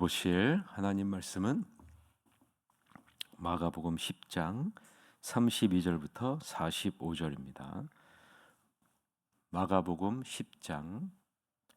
보실 하나님 말씀은 마가복음 10장 32절부터 45절입니다. 마가복음 10장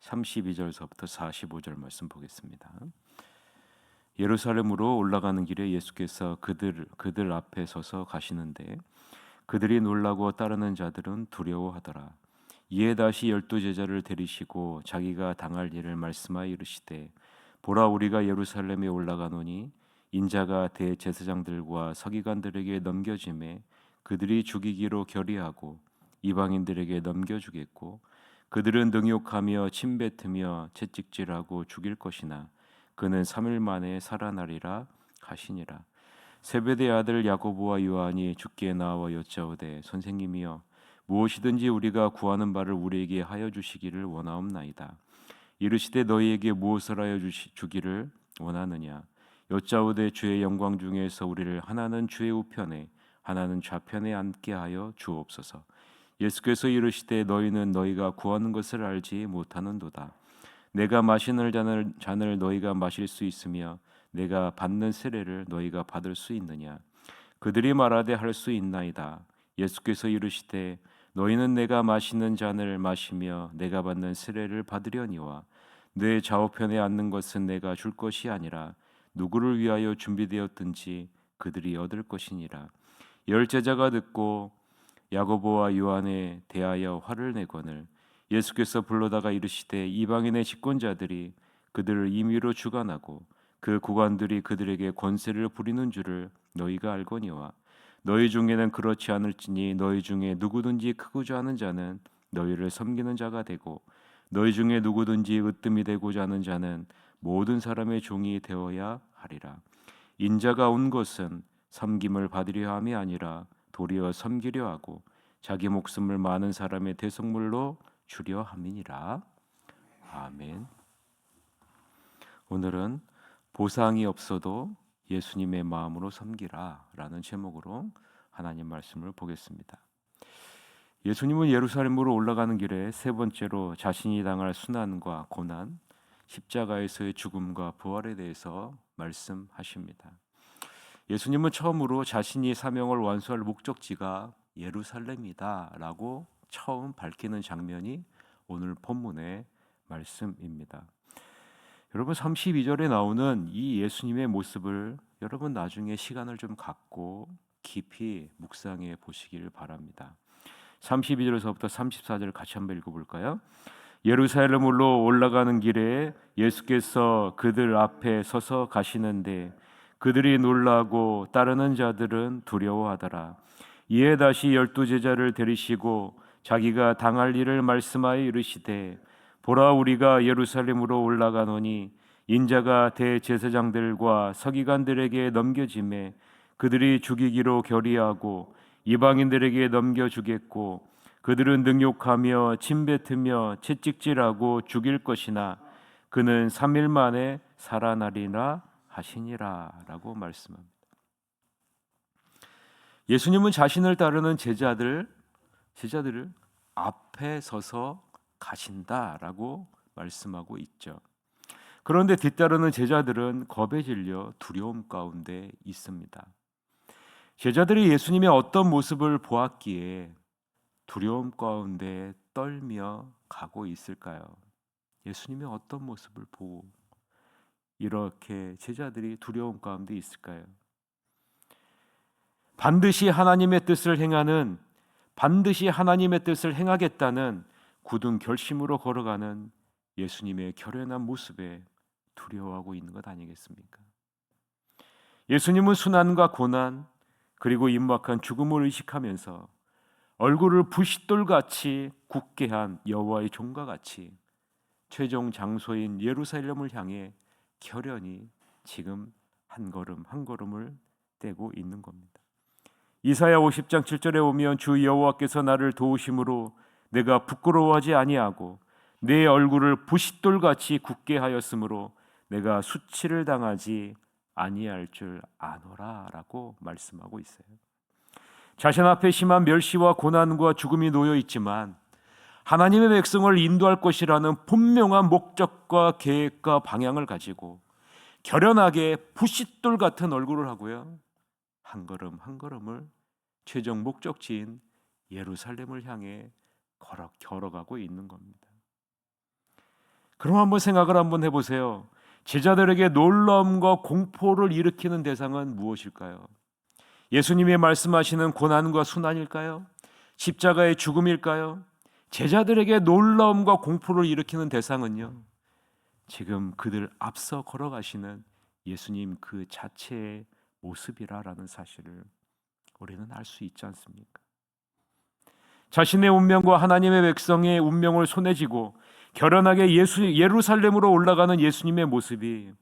32절서부터 45절 말씀 보겠습니다. 예루살렘으로 올라가는 길에 예수께서 그들 앞에 서서 가시는데 그들이 놀라고 따르는 자들은 두려워하더라. 이에 다시 12제자를 데리시고 자기가 당할 일을 말씀하여 이르시되 보라, 우리가 예루살렘에 올라가노니 인자가 대제사장들과 서기관들에게 넘겨짐에 그들이 죽이기로 결의하고 이방인들에게 넘겨주겠고 그들은 능욕하며 침뱉으며 채찍질하고 죽일 것이나 그는 3일 만에 살아나리라 하시니라. 세베대의 아들 야고보와 요한이 주께 나와 여짜오되 선생님이여, 무엇이든지 우리가 구하는 바를 우리에게 하여 주시기를 원하옵나이다. 이르시되 너희에게 무엇을 하여 주기를 원하느냐. 여짜오되 주의 영광 중에서 우리를 하나는 주의 우편에 하나는 좌편에 앉게 하여 주옵소서. 예수께서 이르시되 너희는 너희가 구하는 것을 알지 못하는도다. 내가 마시는 잔을 너희가 마실 수 있으며 내가 받는 세례를 너희가 받을 수 있느냐. 그들이 말하되 할 수 있나이다. 예수께서 이르시되 너희는 내가 마시는 잔을 마시며 내가 받는 세례를 받으려니와 내 좌우편에 앉는 것은 내가 줄 것이 아니라 누구를 위하여 준비되었든지 그들이 얻을 것이니라. 열 제자가 듣고 야고보와 요한에 대하여 화를 내거늘 예수께서 불러다가 이르시되 이방인의 집권자들이 그들을 임의로 주관하고 그 구관들이 그들에게 권세를 부리는 줄을 너희가 알거니와 너희 중에는 그렇지 않을지니 너희 중에 누구든지 크고자 하는 자는 너희를 섬기는 자가 되고 너희 중에 누구든지 으뜸이 되고자 하는 자는 모든 사람의 종이 되어야 하리라. 인자가 온 것은 섬김을 받으려 함이 아니라 도리어 섬기려 하고 자기 목숨을 많은 사람의 대속물로 주려 함이니라. 아멘. 오늘은 보상이 없어도 예수님의 마음으로 섬기라 라는 제목으로 하나님 말씀을 보겠습니다. 예수님은 예루살렘으로 올라가는 길에 세 번째로 자신이 당할 순환과 고난, 십자가에서의 죽음과 부활에 대해서 말씀하십니다. 예수님은 처음으로 자신이 사명을 완수할 목적지가 예루살렘이다 라고 처음 밝히는 장면이 오늘 본문의 말씀입니다. 여러분, 32절에 나오는 이 예수님의 모습을 여러분 나중에 시간을 좀 갖고 깊이 묵상해 보시길 바랍니다. 32절에서부터 34절 같이 한번 읽어볼까요? 예루살렘으로 올라가는 길에 예수께서 그들 앞에 서서 가시는데 그들이 놀라고 따르는 자들은 두려워하더라. 이에 다시 12제자를 데리시고 자기가 당할 일을 말씀하여 이르시되 보라, 우리가 예루살렘으로 올라가노니 인자가 대제사장들과 서기관들에게 넘겨짐에 그들이 죽이기로 결의하고 이방인들에게 넘겨주겠고 그들은 능욕하며 침뱉으며 채찍질하고 죽일 것이나 그는 3일 만에 살아나리라 하시니라 라고 말씀합니다. 예수님은 자신을 따르는 제자들을 앞에 서서 가신다라고 말씀하고 있죠. 그런데 뒤따르는 제자들은 겁에 질려 두려움 가운데 있습니다. 제자들이 예수님의 어떤 모습을 보았기에 두려움 가운데 떨며 가고 있을까요? 예수님이 어떤 모습을 보고 이렇게 제자들이 두려움 가운데 있을까요? 반드시 하나님의 뜻을 행하겠다는 굳은 결심으로 걸어가는 예수님의 결연한 모습에 두려워하고 있는 것 아니겠습니까? 예수님은 순환과 고난 그리고 임박한 죽음을 의식하면서 얼굴을 부싯돌같이 굳게 한 여호와의 종과 같이 최종 장소인 예루살렘을 향해 결연히 지금 한 걸음 한 걸음을 떼고 있는 겁니다. 이사야 50장 7절에 보면 주 여호와께서 나를 도우심으로 내가 부끄러워하지 아니하고 내 얼굴을 부싯돌같이 굳게 하였으므로 내가 수치를 당하지 아니할 줄 아노라 라고 말씀하고 있어요. 자신 앞에 심한 멸시와 고난과 죽음이 놓여 있지만 하나님의 백성을 인도할 것이라는 분명한 목적과 계획과 방향을 가지고 결연하게 부싯돌 같은 얼굴을 하고요, 한 걸음 한 걸음을 최종 목적지인 예루살렘을 향해 걸어가고 있는 겁니다. 그럼 한번 생각을 한번 해보세요. 제자들에게 놀라움과 공포를 일으키는 대상은 무엇일까요? 예수님이 말씀하시는 고난과 순환일까요? 십자가의 죽음일까요? 제자들에게 놀라움과 공포를 일으키는 대상은요, 지금 그들 앞서 걸어가시는 예수님 그 자체의 모습이라는 사실을 우리는 알 수 있지 않습니까? 자신의 운명과 하나님의 백성의 운명을 손에 쥐고 결연하게 예루살렘으로 올라가는 예수님의 모습이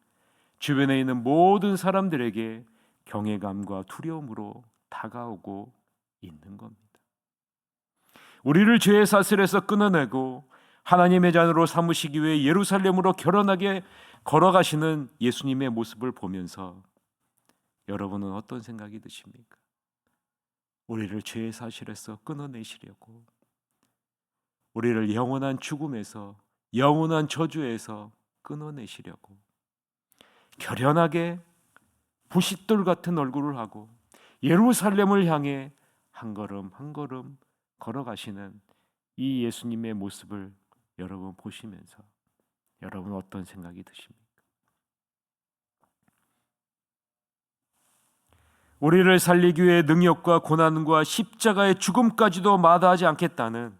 주변에 있는 모든 사람들에게 경외감과 두려움으로 다가오고 있는 겁니다. 우리를 죄의 사슬에서 끊어내고 하나님의 자녀로 삼으시기 위해 예루살렘으로 결연하게 걸어가시는 예수님의 모습을 보면서 여러분은 어떤 생각이 드십니까? 우리를 죄의 사실에서 끊어내시려고, 우리를 영원한 죽음에서, 영원한 저주에서 끊어내시려고 결연하게 부싯돌 같은 얼굴을 하고 예루살렘을 향해 한 걸음 한 걸음 걸어가시는 이 예수님의 모습을 여러분 보시면서 여러분 어떤 생각이 드십니까? 우리를 살리기 위해 능력과 고난과 십자가의 죽음까지도 마다하지 않겠다는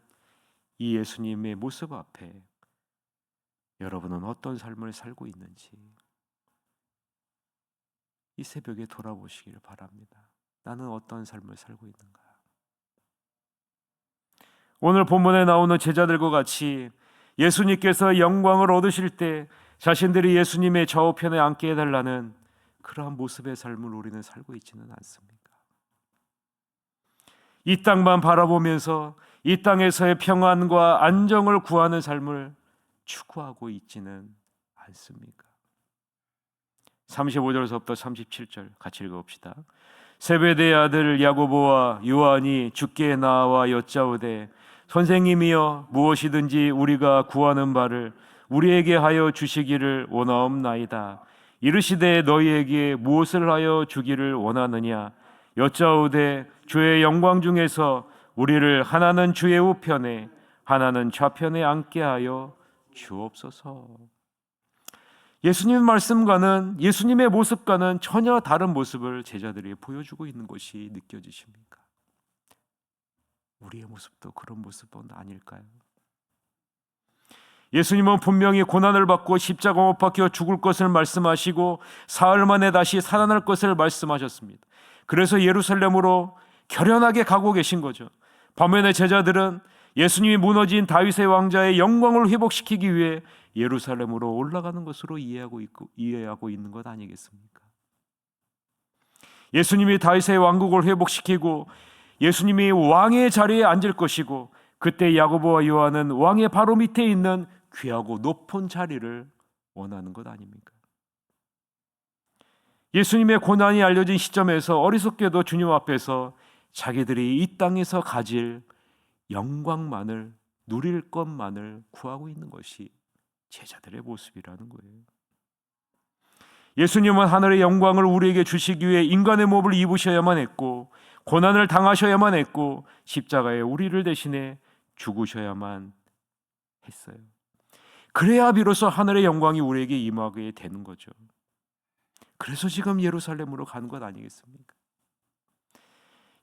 이 예수님의 모습 앞에 여러분은 어떤 삶을 살고 있는지 이 새벽에 돌아보시길 바랍니다. 나는 어떤 삶을 살고 있는가? 오늘 본문에 나오는 제자들과 같이 예수님께서 영광을 얻으실 때 자신들이 예수님의 좌우편에 앉게 해달라는 그러한 모습의 삶을 우리는 살고 있지는 않습니까? 이 땅만 바라보면서 이 땅에서의 평안과 안정을 구하는 삶을 추구하고 있지는 않습니까? 35절에서부터 37절 같이 읽어봅시다. 세베대의 아들 야고보와 요한이 주께 나와 여짜오되 선생님이여 무엇이든지 우리가 구하는 바를 우리에게 하여 주시기를 원하옵나이다. 이르시되 너희에게 무엇을 하여 주기를 원하느냐? 여짜오되 주의 영광 중에서 우리를 하나는 주의 우편에 하나는 좌편에 앉게 하여 주옵소서. 예수님의 말씀과는, 예수님의 모습과는 전혀 다른 모습을 제자들이 보여주고 있는 것이 느껴지십니까? 우리의 모습도 그런 모습은 아닐까요? 예수님은 분명히 고난을 받고 십자가 못 박혀 죽을 것을 말씀하시고 사흘 만에 다시 살아날 것을 말씀하셨습니다. 그래서 예루살렘으로 결연하게 가고 계신 거죠. 반면에 제자들은 예수님이 무너진 다윗의 왕자의 영광을 회복시키기 위해 예루살렘으로 올라가는 것으로 이해하고 있는 것 아니겠습니까? 예수님이 다윗의 왕국을 회복시키고 예수님이 왕의 자리에 앉을 것이고 그때 야고보와 요한은 왕의 바로 밑에 있는 귀하고 높은 자리를 원하는 것 아닙니까? 예수님의 고난이 알려진 시점에서 어리석게도 주님 앞에서 자기들이 이 땅에서 가질 영광만을, 누릴 것만을 구하고 있는 것이 제자들의 모습이라는 거예요. 예수님은 하늘의 영광을 우리에게 주시기 위해 인간의 몸을 입으셔야만 했고 고난을 당하셔야만 했고 십자가에 우리를 대신해 죽으셔야만 했어요. 그래야 비로소 하늘의 영광이 우리에게 임하게 되는 거죠. 그래서 지금 예루살렘으로 가는 것 아니겠습니까?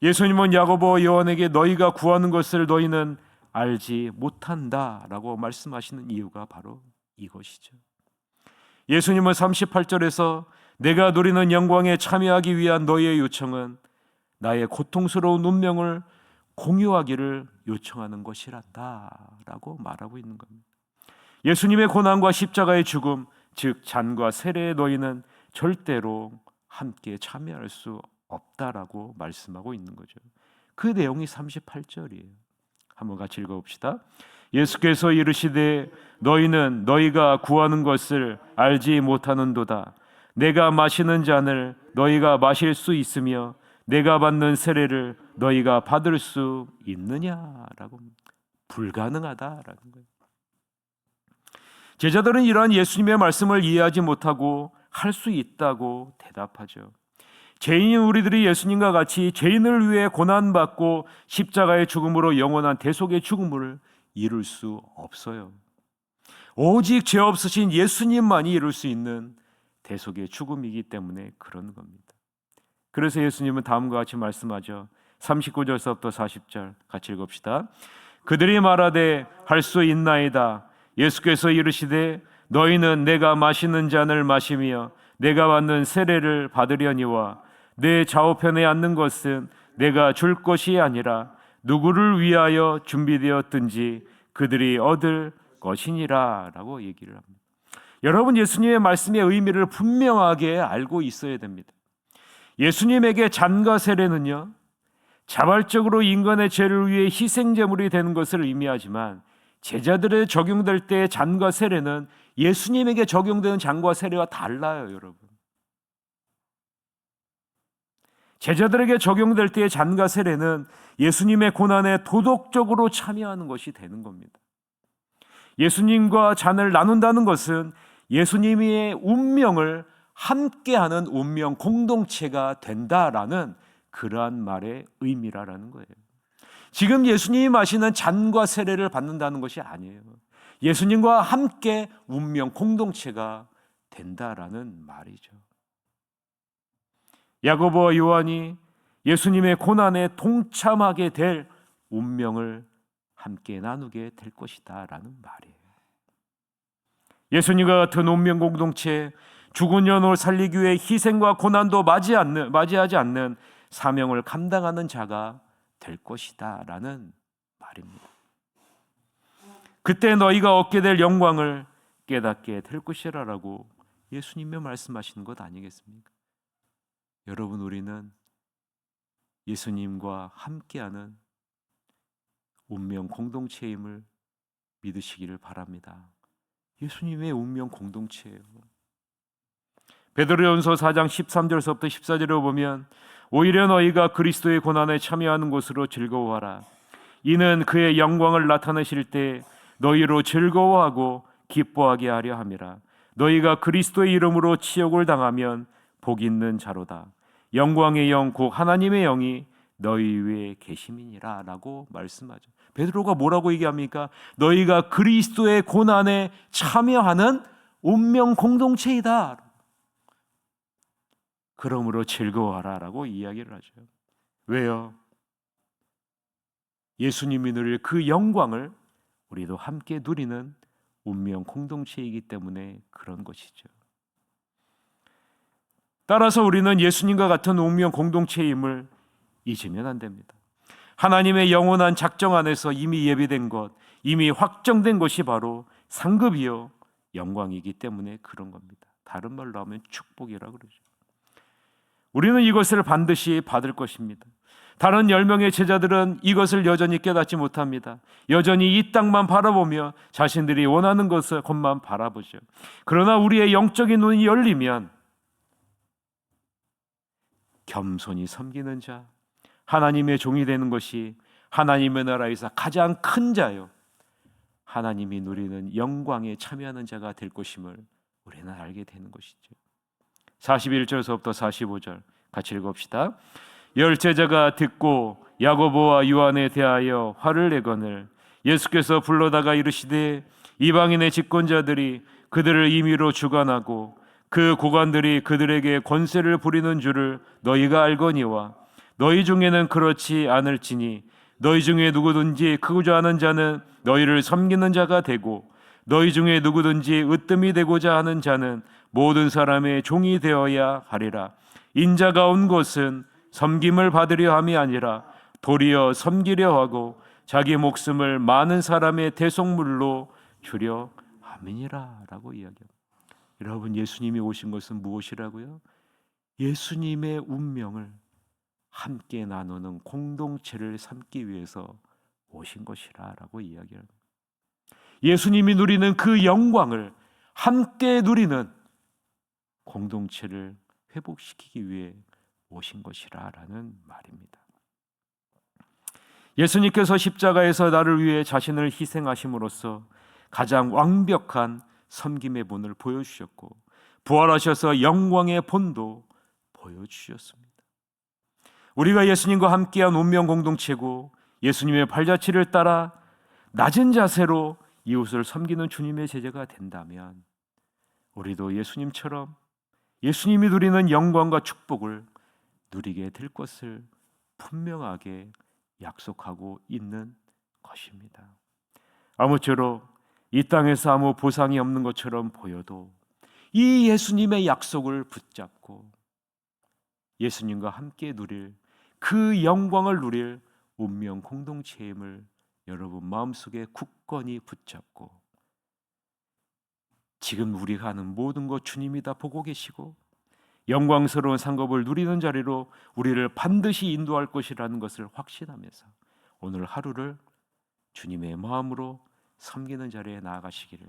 예수님은 야고보와 요한에게 너희가 구하는 것을 너희는 알지 못한다라고 말씀하시는 이유가 바로 이것이죠. 예수님은 38절에서 내가 누리는 영광에 참여하기 위한 너희의 요청은 나의 고통스러운 운명을 공유하기를 요청하는 것이란다 라고 말하고 있는 겁니다. 예수님의 고난과 십자가의 죽음, 즉 잔과 세례에 너희는 절대로 함께 참여할 수 없다라고 말씀하고 있는 거죠. 그 내용이 38절이에요. 한번 같이 읽어봅시다. 예수께서 이르시되 너희는 너희가 구하는 것을 알지 못하는도다. 내가 마시는 잔을 너희가 마실 수 있으며 내가 받는 세례를 너희가 받을 수 있느냐라고, 불가능하다라는 거예요. 제자들은 이러한 예수님의 말씀을 이해하지 못하고 할 수 있다고 대답하죠. 죄인인 우리들이 예수님과 같이 죄인을 위해 고난받고 십자가의 죽음으로 영원한 대속의 죽음을 이룰 수 없어요. 오직 죄 없으신 예수님만이 이룰 수 있는 대속의 죽음이기 때문에 그런 겁니다. 그래서 예수님은 다음과 같이 말씀하죠. 39절서부터 40절 같이 읽읍시다. 그들이 말하되 할 수 있나이다. 예수께서 이르시되 너희는 내가 마시는 잔을 마시며 내가 받는 세례를 받으려니와 내 좌우편에 앉는 것은 내가 줄 것이 아니라 누구를 위하여 준비되었든지 그들이 얻을 것이니라 라고 얘기를 합니다. 여러분, 예수님의 말씀의 의미를 분명하게 알고 있어야 됩니다. 예수님에게 잔과 세례는요, 자발적으로 인간의 죄를 위해 희생제물이 되는 것을 의미하지만 제자들에 적용될 때의 잔과 세례는 예수님에게 적용되는 잔과 세례와 달라요, 여러분. 제자들에게 적용될 때의 잔과 세례는 예수님의 고난에 도덕적으로 참여하는 것이 되는 겁니다. 예수님과 잔을 나눈다는 것은 예수님의 운명을 함께하는 운명 공동체가 된다라는 그러한 말의 의미라는 거예요. 지금 예수님이 마시는 잔과 세례를 받는다는 것이 아니에요. 예수님과 함께 운명 공동체가 된다라는 말이죠. 야고보와 요한이 예수님의 고난에 동참하게 될 운명을 함께 나누게 될 것이다 라는 말이에요. 예수님과 같은 운명 공동체, 죽은 영혼을 살리기 위해 희생과 고난도 맞이하지 않는 사명을 감당하는 자가 될 것이다 라는 말입니다. 그때 너희가 얻게 될 영광을 깨닫게 될 것이라 라고 예수님이 말씀하시는 것 아니겠습니까? 여러분, 우리는 예수님과 함께하는 운명 공동체임을 믿으시기를 바랍니다. 예수님의 운명 공동체예요. 베드로전서 4장 13절서부터 14절을 보면 오히려 너희가 그리스도의 고난에 참여하는 것으로 즐거워하라. 이는 그의 영광을 나타내실 때 너희로 즐거워하고 기뻐하게 하려 함이라. 너희가 그리스도의 이름으로 치욕을 당하면 복 있는 자로다. 영광의 영 곧 하나님의 영이 너희 위에 계심이니라 라고 말씀하죠. 베드로가 뭐라고 얘기합니까? 너희가 그리스도의 고난에 참여하는 운명 공동체이다. 그러므로 즐거워하라 라고 이야기를 하죠. 왜요? 예수님이 누릴 그 영광을 우리도 함께 누리는 운명 공동체이기 때문에 그런 것이죠. 따라서 우리는 예수님과 같은 운명 공동체임을 잊으면 안 됩니다. 하나님의 영원한 작정 안에서 이미 예비된 것, 이미 확정된 것이 바로 상급이요 영광이기 때문에 그런 겁니다. 다른 말로 하면 축복이라고 그러죠. 우리는 이것을 반드시 받을 것입니다. 다른 10명의 제자들은 이것을 여전히 깨닫지 못합니다. 여전히 이 땅만 바라보며 자신들이 원하는 것만 바라보죠. 그러나 우리의 영적인 눈이 열리면 겸손히 섬기는 자, 하나님의 종이 되는 것이 하나님의 나라에서 가장 큰 자요, 하나님이 누리는 영광에 참여하는 자가 될 것임을 우리는 알게 되는 것이죠. 41절서부터 45절 같이 읽읍시다. 열 제자가 듣고 야고보와 요한에 대하여 화를 내거늘 예수께서 불러다가 이르시되 이방인의 집권자들이 그들을 임의로 주관하고 그 고관들이 그들에게 권세를 부리는 줄을 너희가 알거니와 너희 중에는 그렇지 않을지니 너희 중에 누구든지 크고자 하는 자는 너희를 섬기는 자가 되고 너희 중에 누구든지 으뜸이 되고자 하는 자는 모든 사람의 종이 되어야 하리라. 인자가 온 것은 섬김을 받으려 함이 아니라 도리어 섬기려 하고 자기 목숨을 많은 사람의 대속물로 주려 함이니라 라고 이야기합니다. 여러분, 예수님이 오신 것은 무엇이라고요? 예수님의 운명을 함께 나누는 공동체를 삼기 위해서 오신 것이라 라고 이야기합니다. 예수님이 누리는 그 영광을 함께 누리는 공동체를 회복시키기 위해 오신 것이라 라는 말입니다. 예수님께서 십자가에서 나를 위해 자신을 희생하심으로써 가장 완벽한 섬김의 본을 보여주셨고 부활하셔서 영광의 본도 보여주셨습니다. 우리가 예수님과 함께한 운명 공동체고 예수님의 발자취를 따라 낮은 자세로 이웃을 섬기는 주님의 제자가 된다면 우리도 예수님처럼 예수님이 누리는 영광과 축복을 누리게 될 것을 분명하게 약속하고 있는 것입니다. 아무쪼록 이 땅에서 아무 보상이 없는 것처럼 보여도 이 예수님의 약속을 붙잡고 예수님과 함께 누릴 그 영광을 누릴 운명 공동체임을 여러분 마음속에 굳건히 붙잡고 지금 우리가 하는 모든 것 주님이 다 보고 계시고 영광스러운 상급을 누리는 자리로 우리를 반드시 인도할 것이라는 것을 확신하면서 오늘 하루를 주님의 마음으로 섬기는 자리에 나아가시기를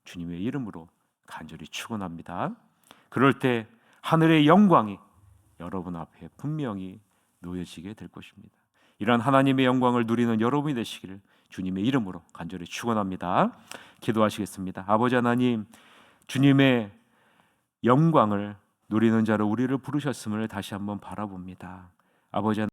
주님의 이름으로 간절히 축원합니다. 그럴 때 하늘의 영광이 여러분 앞에 분명히 놓여지게 될 것입니다. 이런 하나님의 영광을 누리는 여러분이 되시기를 주님의 이름으로 간절히 축원합니다. 기도하시겠습니다. 아버지 하나님, 주님의 영광을 누리는 자로 우리를 부르셨음을 다시 한번 바라봅니다. 아버지 하나님,